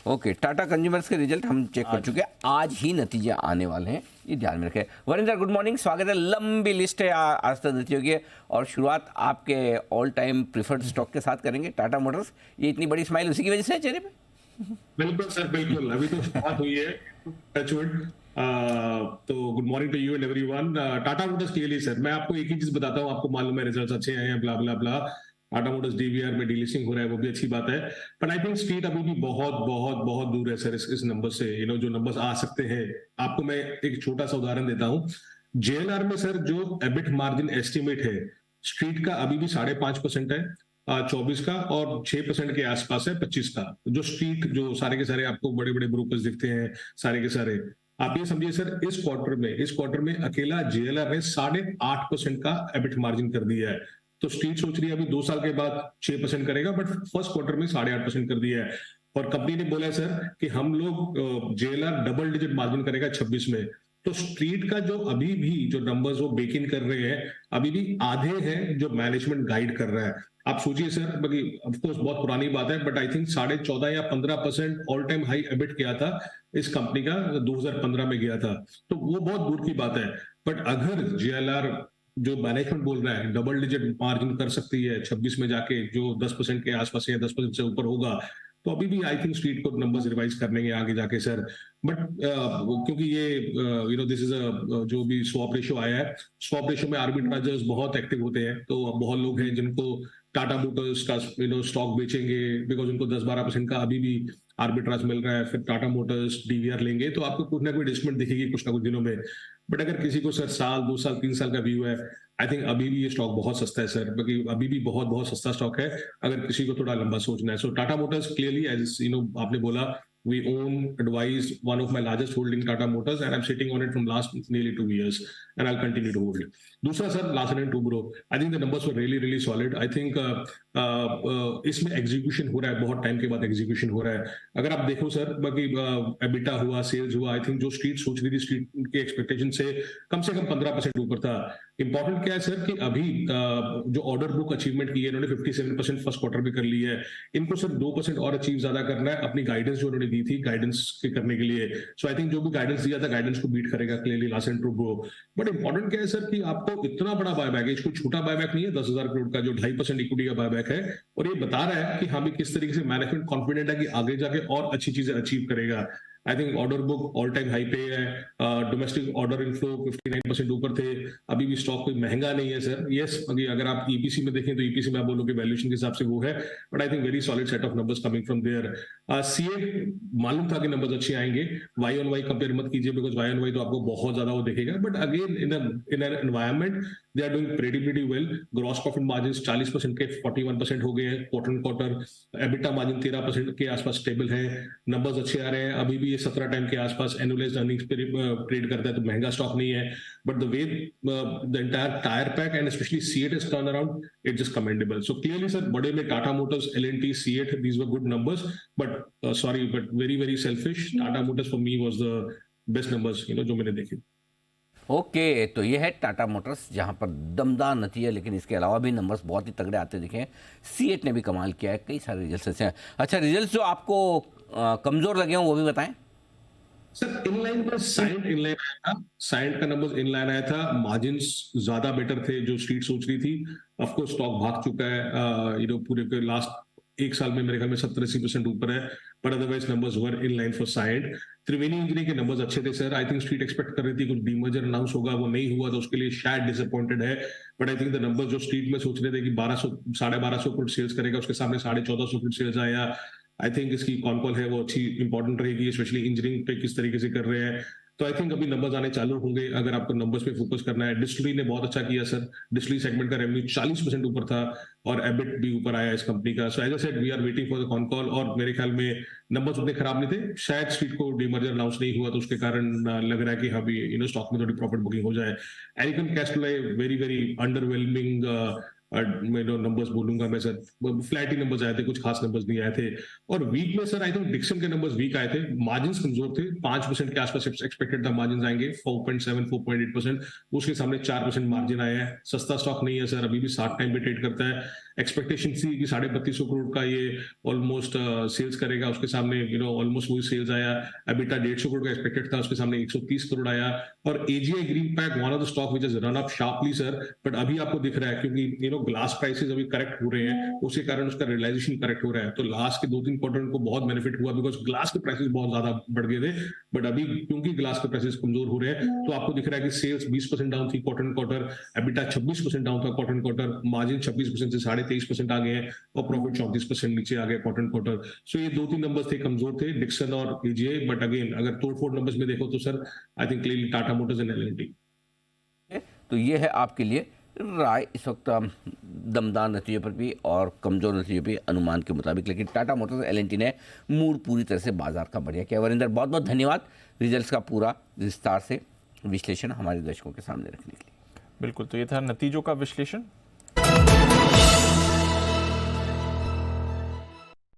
Okay, Tata consumers के result हम check कर चुके हैं, आज ही नतीजे आने वाले हैं, ये ध्यान में रखें। वरिंदर, गुड मॉर्निंग, स्वागत है। लंबी लिस्ट है आज तक नतीजों की, और शुरुआत आपके ऑल टाइम प्रिफर्ड स्टॉक के साथ करेंगे, टाटा मोटर्स। ये इतनी बड़ी स्माइल उसी की वजह से है चेहरे पे? बिल्कुल सर, बिल्कुल। अभी तो शुरुआत हुई है, टचवुड। तो good morning to you and everyone. Tata Motors clearly sir, मैं आपको एक ही चीज बताता हूँ, आपको मालूम है रिजल्ट्स अच्छे आए हैं, ब्ला ब्ला ब्ला। टाटा मोटर्स डीवीआर में डीलिस्टिंग हो रहा है, वो भी अच्छी बात है। बट आई थिंक स्ट्रीट अभी भी बहुत बहुत बहुत दूर है सर इस नंबर से, जो नंबर्स आ सकते हैं। आपको मैं एक छोटा सा उदाहरण देता हूँ। जेएलआर में सर जो एबिट मार्जिन एस्टिमेट है स्ट्रीट का, अभी भी 5.5% है 24 का, और 6% के आसपास है 25 का। जो स्ट्रीट, जो सारे के सारे आपको बड़े बड़े ब्रोकर्स दिखते हैं, सारे के सारे, आप ये समझिए सर, इस क्वार्टर में अकेला जेएलआर ने 8.5% का एबिट मार्जिन कर दिया है। तो स्ट्रीट सोच रही है अभी 2 साल के बाद 6% करेगा, बट फर्स्ट क्वार्टर में 8.5% कर दिया है। और कंपनी ने बोला है सर कि हम लोग जेएलआर डबल डिजिट मार्जिन करेगा 26 में। तो स्ट्रीट का जो अभी भी जो नंबर्स वो बेक इन कर रहे हैं, अभी भी आधे हैं जो मैनेजमेंट गाइड कर रहा है। आप सोचिए सर, बाकी ऑफ कोर्स बहुत पुरानी बात है, बट आई थिंक 14.5 या 15% ऑल टाइम हाई एबिट किया था इस कंपनी का, 2015 में गया था। तो वो बहुत दूर की बात है। बट अगर जेएलआर, जो मैनेजमेंट बोल रहा है, डबल डिजिट मार्जिन कर सकती है 26 में जाके, जो 10% के आसपास या 10% से ऊपर होगा, तो अभी भी आई थिंक स्ट्रीट को नंबर्स रिवाइज करने आगे जाके सर। बट क्योंकि ये दिस इज जो भी स्वैप रेशियो आया है, स्वैप रेशियो में आर्बिट्राजर्स बहुत एक्टिव होते हैं। तो बहुत लोग हैं जिनको टाटा मोटर्स का स्टॉक बेचेंगे, बिकॉज उनको 10-12% का अभी भी आर्बिट्राज मिल रहा है, फिर टाटा मोटर्स डीवीआर लेंगे, तो आपको कुछ ना कोई डिस्काउंट दिखेगी कुछ ना कुछ दिनों में। बट अगर किसी को सर साल 2 साल 3 साल का व्यू है, आई थिंक अभी भी ये स्टॉक बहुत सस्ता है सर, क्योंकि अभी भी बहुत बहुत सस्ता स्टॉक है अगर किसी को थोड़ा लंबा सोचना है। सो टाटा मोटर्स क्लियरली, एज आपने बोला, we own, advised, one of my largest holding Tata Motors, and I'm sitting on it from last nearly 2 years, and I'll continue to hold it. दूसरा sir, Larsen & Toubro, I think the numbers were really really solid. I think इसमें execution हो रहा है, बहुत time के बाद execution हो रहा है। अगर आप देखो सर, बाकी एबिटा हुआ, सेल्स हुआ, आई थिंक जो स्ट्रीट सोच रही थी, स्ट्रीट के एक्सपेक्टेशन से कम 15% ऊपर था। इंपॉर्टेंट क्या है सर कि अभी जो ऑर्डर बुक अचीवमेंट की है इन्होंने 57% फर्स्ट क्वार्टर में कर ली है। इनको सर 2% और अचीव ज्यादा करना है, अपनी गाइडेंस जो उन्होंने दी थी गाइडेंस के करने के लिए। सो आई थिंक जो भी गाइडेंस दिया था, गाइडेंस को बीट करेगा clearly Larsen Toubro. But important क्या है सर कि आपको इतना बड़ा बायबैक है, कोई छोटा बायबैक नहीं है, 10,000 करोड़ का जो 2.5% इक्विटी का बायबैक है, और ये बता रहा है कि हाँ भी किस तरीके से मैनेजमेंट कॉन्फिडेंट है कि आगे जाके और अच्छी चीजें अचीव करेगा। I think order book all time high पे है, डोमेस्टिक ऑर्डर इनफ्लो 59% ऊपर थे। अभी भी स्टॉक कोई महंगा नहीं है सर। यस, अगर आप ईपीसी में देखें तो ईपीसी में आप बोलोगे वैल्यूएशन के हिसाब से वो है, but I think very solid set of numbers coming from there. CEAT मालूम था कि नंबर्स अच्छे आएंगे, वाई ऑन वाई कंपेयर मत कीजिए, बिकॉज वाई ऑन वाई तो आपको बहुत ज्यादा वो दिखेगा। But again in an environment they are doing pretty well. Gross profit margin 40% के 41% हो गए हैं quarter on quarter. EBITDA margin 13% के आसपास स्टेबल है। नंबर्स अच्छे आ रहे हैं, अभी भी ये 17 टाइम के आसपास एनुअलाइज्ड अर्निंग्स पे ट्रेड करता है, तो महंगा स्टॉक नहीं है। But the way the entire tyre pack and specially CEAT is turn around, it just commendable. So clearly sir, बड़े में Tata motors, L&T, CEAT, these were good numbers. But sorry, but very very selfish, Tata motors for me was the best numbers जो मैंने देखे। Okay, तो ये है Tata Motors, जहां पर दमदार नतीजे, लेकिन इसके अलावा भी नंबर्स बहुत ही तगड़े आते दिखे हैं। सीएट ने भी कमाल किया है, कई सारे रिजल्ट्स ऐसे हैं। अच्छा, रिजल्ट्स जो आपको कमजोर लगे हों वो भी बताएं। सर इनलाइन में साइंट इनलाइन आया था, साइंट का नंबर इनलाइन आया था, मार्जिन्स ज्यादा बेटर थे जो स्ट्रीट सोच रही थी। ऑफ कोर्स स्टॉक भाग चुका है पूरे के लास्ट एक साल में, मेरे ख्याल में 70-80% ऊपर है। पर otherwise numbers were in line for साइंट। त्रिवेणी इंजीनियरिंग के नंबर्स अच्छे थे sir. I think street expect कर रही थी कुछ डीमर्जर अनाउंस होगा, वो नहीं हुआ, तो उसके लिए शायद डिसअपॉइंटेड है। But I think the numbers जो स्ट्रीट में सोच रहे थे कि 1200-12.5 करोड़ सेल्स करेगा, उसके सामने 1450 करोड़ सेल्स आया। आई थिंक इसकी कौन कॉल है वो अच्छी इंपॉर्टेंट रहेगी, स्पेशली इंजीनियरिंग पे किस तरीके से कर रहे हैं। तो आई थिंक अभी नंबर्स आने चालू होंगे अगर आपको नंबर्स पे फोकस करना है। डिस्टिलरी ने बहुत अच्छा किया सर, डिस्टिलरी सेगमेंट का रेवेन्यू 40% ऊपर था, और एबिट भी ऊपर आया इस कंपनी का। So as I said, we are waiting for the con call, और मेरे ख्याल में नंबर्स उतने खराब नहीं थे। शायद स्ट्रीट को डीमर्जर अनाउंस नहीं हुआ, तो उसके कारण लग रहा है कि हाँ भी स्टॉक में थोड़ी प्रॉफिट बुकिंग हो जाए। एरिकन cash flow very very underwhelming मैं नंबर्स बोलूंगा मैं सर, फ्लैट ही नंबर्स आए थे, कुछ खास नंबर्स नहीं आए थे। और वीक में सर आई थिंक डिक्सन के नंबर्स वीक आए थे, मार्जिन कमजोर थे, 5% के आसपास एक्सपेक्टेड था मार्जिन आएंगे, 4.7 4.8%, उसके सामने 4% मार्जिन आया है। सस्ता स्टॉक नहीं है सर, अभी भी 60 टाइम पे ट्रेड करता है। एक्सपेक्टेशन थी कि 3250 करोड़ का ये ऑलमोस्ट सेल्स करेगा, उसके सामने ऑलमोस्ट वही सेल्स आया। एबिटा 150 करोड़ का एक्सपेक्टेड था, उसके सामने 130 करोड़ आया। और AGI green pack one of the stock which is run up sharply sir, but अभी आपको दिख रहा है क्योंकि ग्लास प्राइसेस अभी करेक्ट हो रहे हैं, उसके कारण उसका रियलाइजेशन करेक्ट हो रहा है। तो लास्ट के 2-3 क्वार्टर को बहुत बेनिफिट हुआ बिकॉज ग्लास के प्राइसेस बहुत ज्यादा बढ़ गए थे, बट अभी क्योंकि ग्लास के प्राइसेस कमजोर हो रहे हैं तो आपको दिख रहा है कि सेल्स 20% डाउन थी क्वार्टर क्वार्टर, एबिटा 26% डाउन था क्वार्टर क्वार्टर, मार्जिन 26% से 23.5% आ गए हैं, और प्रॉफिट 34% नीचे आ गए क्वार्टर क्वार्टर। सो ये 2-3 नंबर्स थे कमजोर थे, डिक्सन और एजीआई। बट अगेन अगर तोड़फोड़ नंबर्स में देखो तो sir I think clearly Tata Motors and L&T. तो ये है आपके लिए राय इस वक्त दमदार नतीजों पर भी और कमज़ोर नतीजों पर अनुमान के मुताबिक, लेकिन टाटा मोटर्स एल&टी ने मूड पूरी तरह से बाजार का बढ़िया किया। वरिंदर बहुत बहुत धन्यवाद रिजल्ट्स का पूरा विस्तार से विश्लेषण हमारे दर्शकों के सामने रखने के लिए। बिल्कुल, तो ये था नतीजों का विश्लेषण।